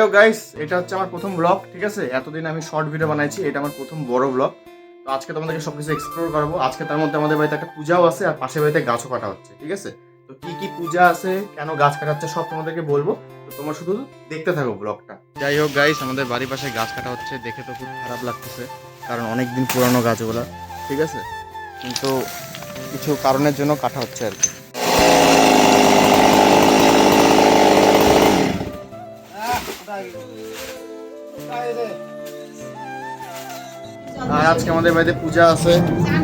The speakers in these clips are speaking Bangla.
হোক গাইস, এটা হচ্ছে আমার প্রথম ব্লগ। ঠিক আছে, এতদিন আমি শর্ট ভিডিও বানাইছি, এটা আমার প্রথম বড় ব্লগ। তো আজকে তোমাদেরকে সবকিছু এক্সপ্লোর করবো। আজকে তার মধ্যে আমাদের বাড়িতে একটা পূজাও আছে, আর পাশের বাড়িতে গাছও কাটা হচ্ছে। ঠিক আছে, তো কি কি পূজা আছে, কেন গাছ কাটা হচ্ছে, সব তোমাদেরকে বলবো। তো তোমরা শুধু দেখতে থাকো ব্লগটা। যাই হোক গাইস, আমাদের বাড়ির পাশে গাছ কাটা হচ্ছে, দেখে তো খুব খারাপ লাগতেছে, কারণ অনেকদিন পুরানো গাছগুলা। ঠিক আছে, কিন্তু কিছু কারণের জন্য কাটা হচ্ছে আর কি। আর আজকে আমাদের বাড়িতে পূজা আছে।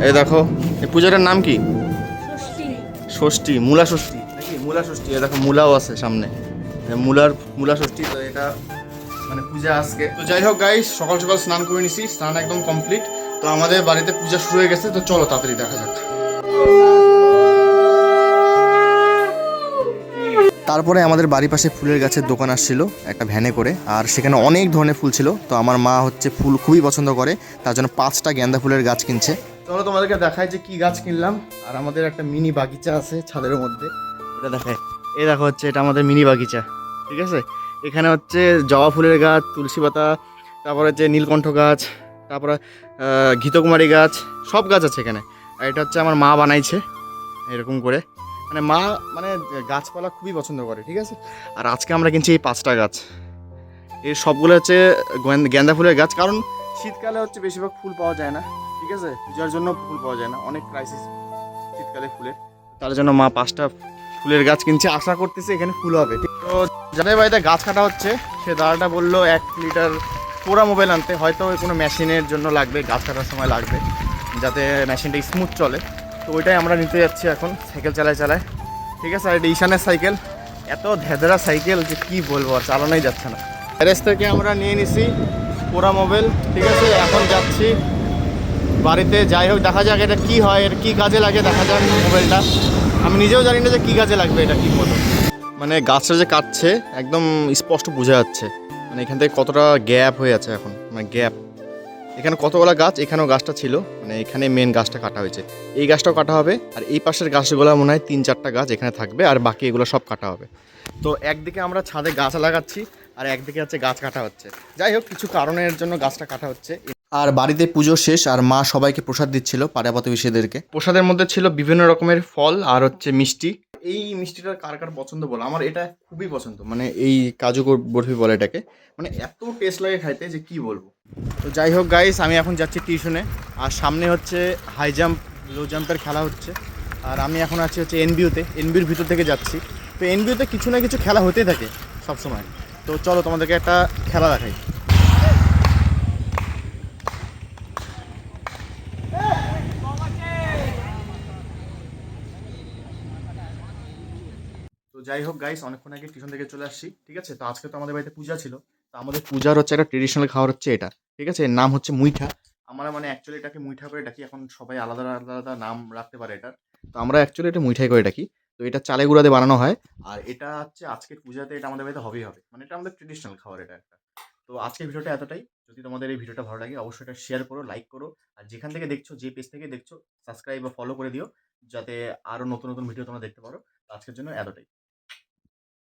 এই দেখো, এই পূজাটার নাম কি? ষষ্ঠী, মূলা ষষ্ঠী নাকি? মূলা ষষ্ঠী। এই দেখো, মূলাও আছে সামনে, মূলা ষষ্ঠী। তো এটা মানে পূজা আজকে। তো যাই হোক গাইস, সকাল সকাল স্নান করে নিছি, স্নান একদম কমপ্লিট। তো আমাদের বাড়িতে পূজা শুরু হয়ে গেছে, তো চলো তাড়াতাড়ি দেখা যাক। তারপরে আমাদের বাড়ির পাশে ফুলের গাছের দোকান আসছিল একটা ভ্যানে করে, আর সেখানে অনেক ধরনের ফুল ছিল। তো আমার মা হচ্ছে ফুল খুবই পছন্দ করে, তার জন্য 5টা গেন্দা ফুলের গাছ কিনছে। চলো তোমাদেরকে দেখাই যে কি গাছ কিনলাম। আর আমাদের একটা মিনি বাগিচা আছে ছাদের মধ্যে, ওটা দেখাই। এই দেখো, হচ্ছে এটা আমাদের মিনি বাগিচা। ঠিক আছে, এখানে হচ্ছে জবা ফুলের গাছ, তুলসী পাতা, তারপরে হচ্ছে নীলকণ্ঠ গাছ, তারপরে ঘৃতকুমারী গাছ, সব গাছ আছে এখানে। আর এটা হচ্ছে আমার মা বানাইছে এরকম করে। মানে মা মানে গাছপালা খুবই পছন্দ করে। ঠিক আছে, আর আজকে আমরা কিনছি এই 5টা গাছ। এর সবগুলো হচ্ছে গেন্দা ফুলের গাছ, কারণ শীতকালে হচ্ছে বেশিরভাগ ফুল পাওয়া যায় না। ঠিক আছে, পূজার জন্য ফুল পাওয়া যায় না, অনেক ক্রাইসিস শীতকালে ফুলের। তার জন্য মা 5টা ফুলের গাছ কিনছে, আশা করতেছে এখানে ফুল হবে। তো যাদের বাড়িতে গাছ কাটা হচ্ছে, সে দাদাটা বললো 1 লিটার পোড়া মোবাইল আনতে। হয়তো কোনো মেশিনের জন্য লাগবে, গাছ কাটার সময় লাগবে, যাতে মেশিনটা স্মুথ চলে। তো ওইটাই আমরা নিতে যাচ্ছি এখন, সাইকেল চালায় চালায়। ঠিক আছে, আর এটা ঈশানের সাইকেল, এত ধেদরা সাইকেল যে কি বলবো, আর চালানোই যাচ্ছে না। গ্যারেজ থেকে আমরা নিয়ে নিছি পোড়া মোবাইল। ঠিক আছে, এখন যাচ্ছি বাড়িতে। যাই হোক, দেখা যাক এটা কি হয়, এর কী কাজে লাগে দেখা যাক মোবাইলটা। আমি নিজেও জানি না যে কী কাজে লাগবে এটা, ঠিক মতো। মানে গাছটা যে কাটছে একদম স্পষ্ট বোঝা যাচ্ছে, মানে এখান থেকে কতটা গ্যাপ হয়ে আছে এখন, মানে গ্যাপ। এখানে কতগুলো গাছ, এখানেও গাছটা ছিল, মানে এখানে মেন গাছটা কাটা হয়েছে। এই গাছটাও কাটা হবে, আর এই পাশের গাছগুলো মনে হয় 3-4টা গাছ এখানে থাকবে, আর বাকি এগুলো সব কাটা হবে। তো একদিকে আমরা ছাদে গাছ লাগাচ্ছি, আর একদিকে হচ্ছে গাছ কাটা হচ্ছে। যাই হোক, কিছু কারণের জন্য গাছটা কাটা হচ্ছে। আর বাড়িতে পুজো শেষ, আর মা সবাইকে প্রসাদ দিচ্ছিল, পাড়া প্রতিবেশীদেরকে। প্রসাদের মধ্যে ছিল বিভিন্ন রকমের ফল আর হচ্ছে মিষ্টি। এই মিষ্টিটা কার কার পছন্দ বলো, আমার এটা খুবই পছন্দ। মানে এই কাজু বরফি বলে এটাকে, মানে এত টেস্ট লাগে খাইতে যে কি বলবো। তো যাই হোক গাইস, আমি এখন যাচ্ছি টিউশনে, আর সামনে হচ্ছে হাই জাম্প, লো জাম্পের খেলা হচ্ছে। আর আমি এখন আছি হচ্ছে এনবিউতে, এনবিউর ভিতর থেকে যাচ্ছি। তো এনবিউতে কিছু না কিছু খেলা হতেই থাকে সবসময়। তো চলো তোমাদেরকে একটা খেলা দেখাই। তো যাই হোক গাইস, অনেকক্ষণ আগে টিউশন থেকে চলে আসছি। ঠিক আছে, তো আজকে তো আমাদের বাড়িতে পূজা ছিল। তো আমাদের পূজার হচ্ছে একটা ট্রেডিশনাল খাবার হচ্ছে এটা। ঠিক আছে, এর নাম হচ্ছে মুইঠা। আমরা মানে অ্যাকচুয়ালি এটাকে মুইঠা করে ডাকি, এখন সবাই আলাদা আলাদা নাম রাখতে পারে এটার। তো আমরা অ্যাকচুয়ালি এটা মুইঠাই করে ডাকি। তো এটা চালে গুঁড়া দিয়ে বানানো হয়। আর এটা হচ্ছে আজকের পূজাতে এটা আমাদের বাড়িতে হবেই হবে, মানে এটা আমাদের ট্রেডিশনাল খাবার এটা একটা। তো আজকের ভিডিওটা এতটাই। যদি তোমাদের এই ভিডিওটা ভালো লাগে, অবশ্যই এটা শেয়ার করো, লাইক করো। আর যেখান থেকে দেখছো, যে পেজ থেকে দেখছো, সাবস্ক্রাইব বা ফলো করে দিও, যাতে আরও নতুন নতুন ভিডিও তোমরা দেখতে পারো। তো আজকের জন্য এতটাই।